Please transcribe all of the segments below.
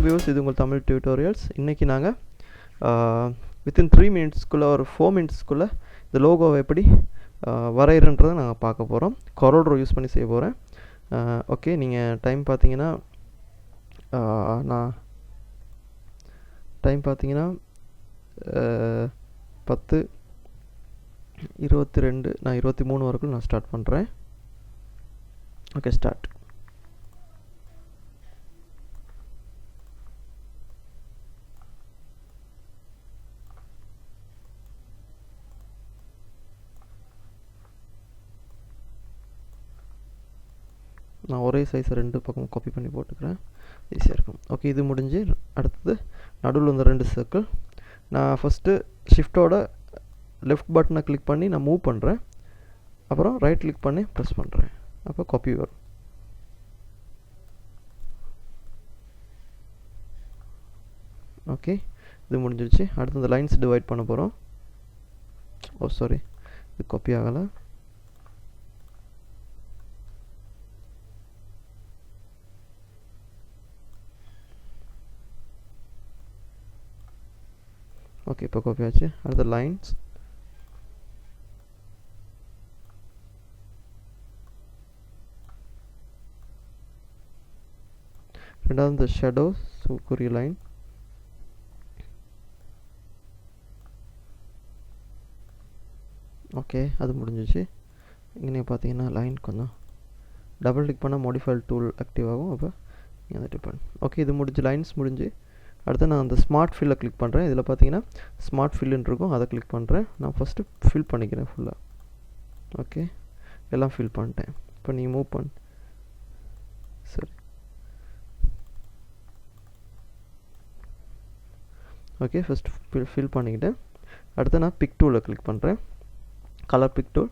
வணக்கம் வியூவர்ஸ், இது உங்கள் தமிழ் டியூட்டோரியல்ஸ். இன்றைக்கி நாங்கள் வித்தின் 3 மினிட்ஸ்க்குள்ளே ஒரு 4 மினிட்ஸ்க்குள்ளே இந்த லோகோவை எப்படி வரைகிறன்றதை நாங்கள் பார்க்க போகிறோம். CorelDRAW யூஸ் பண்ணி செய்ய போகிறேன். ஓகே, நீங்கள் டைம் பார்த்தீங்கன்னா நான் 10:22 நான் 23 வரைக்கும் நான் ஸ்டார்ட் பண்ணுறேன். Okay, start. நான் ஒரே சைஸ் 2 பக்கம் காப்பி பண்ணி போட்டுக்கிறேன், ஈஸியாக இருக்கும். ஓகே, இது முடிஞ்சு அடுத்தது நடுவில் இந்த 2 சர்க்கிள் நான் ஃபஸ்ட்டு ஷிஃப்ட்டோட லெஃப்ட் பட்டனை கிளிக் பண்ணி நான் மூவ் பண்ணுறேன். அப்புறம் ரைட் கிளிக் பண்ணி ப்ரெஸ் பண்ணுறேன். அப்போ காப்பி வரும். ஓகே, இது முடிஞ்சிடுச்சு. அடுத்து இந்த லைன்ஸ் டிவைட் பண்ண போகிறோம். சாரி, இது காப்பி ஆகலை. ஓகே, இப்போ காப்பி ஆச்சு. அடுத்த லைன்ஸ் ரெண்டாவது இந்த ஷேடோ குறி லைன். ஓகே, அது முடிஞ்சிச்சு. இங்கே பார்த்தீங்கன்னா லைன் கொஞ்சம் டபுள் கிளிக் பண்ணால் மாடிஃபை டூல் ஆக்டிவ் ஆகும். அப்போ நீங்கள் அதை டிப் பண்ணு. ஓகே, இது முடிஞ்சு லைன்ஸ் முடிஞ்சு அடுத்து நான் அந்த ஸ்மார்ட் ஃபில்லை கிளிக் பண்ணுறேன். இதில் பார்த்தீங்கன்னா ஸ்மார்ட் ஃபில்லுன்னு இருக்கும், அதை கிளிக் பண்ணுறேன். நான் ஃபஸ்ட்டு ஃபில் பண்ணிக்கிறேன் ஃபுல்லாக. ஓகே, எல்லாம் ஃபில் பண்ணிட்டேன். இப்போ நீங்கள் மூவ் பண்ணு. சரி, ஓகே, ஃபஸ்ட்டு ஃபில் பண்ணிக்கிட்டேன். அடுத்து நான் பிக் டூலை கிளிக் பண்ணுறேன், colour pick tool.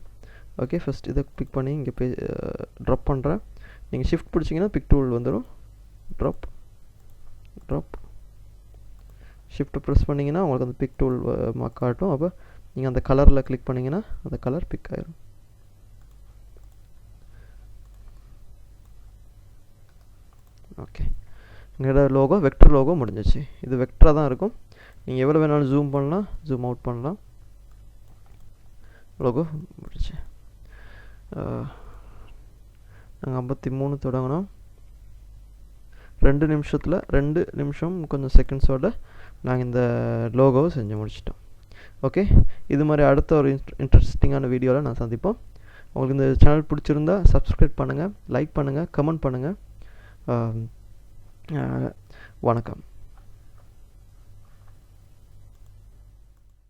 Okay, first இதை பிக் பண்ணி இங்கே ட்ராப் பண்ணுறேன். நீங்கள் ஷிஃப்ட் பிடிச்சிங்கன்னா பிக் டூல் வந்துடும். ட்ராப் ஷிஃப்ட் ப்ரெஸ் பண்ணிங்கன்னா உங்களுக்கு அந்த பிக் டூல் காட்டும். அப்போ நீங்கள் அந்த கலரில் கிளிக் பண்ணிங்கன்னா அந்த கலர் பிக் ஆயிரும். ஓகே, எங்களோட லோகோ வெக்டர் லோகோ முடிஞ்சிச்சு. இது வெக்டராக தான் இருக்கும். நீங்கள் எவ்வளோ வேணாலும் ஜூம் பண்ணலாம், ஜூம் அவுட் பண்ணலாம். லோகோ முடிச்சு. நாங்கள் 53 தொடங்கினோம். 2 நிமிஷத்தில் 2 நிமிஷம் கொஞ்சம் செகண்ட்ஸோட நாங்கள் இந்த லோகோவை செஞ்சு முடிச்சிட்டோம். ஓகே, இது மாதிரி அடுத்த ஒரு இன்ட்ரெஸ்டிங்கான வீடியோவில் நான் சந்திப்போம். உங்களுக்கு இந்த சேனல் பிடிச்சிருந்தா சப்ஸ்கிரைப் பண்ணுங்கள், லைக் பண்ணுங்கள், கமெண்ட் பண்ணுங்கள். வணக்கம்.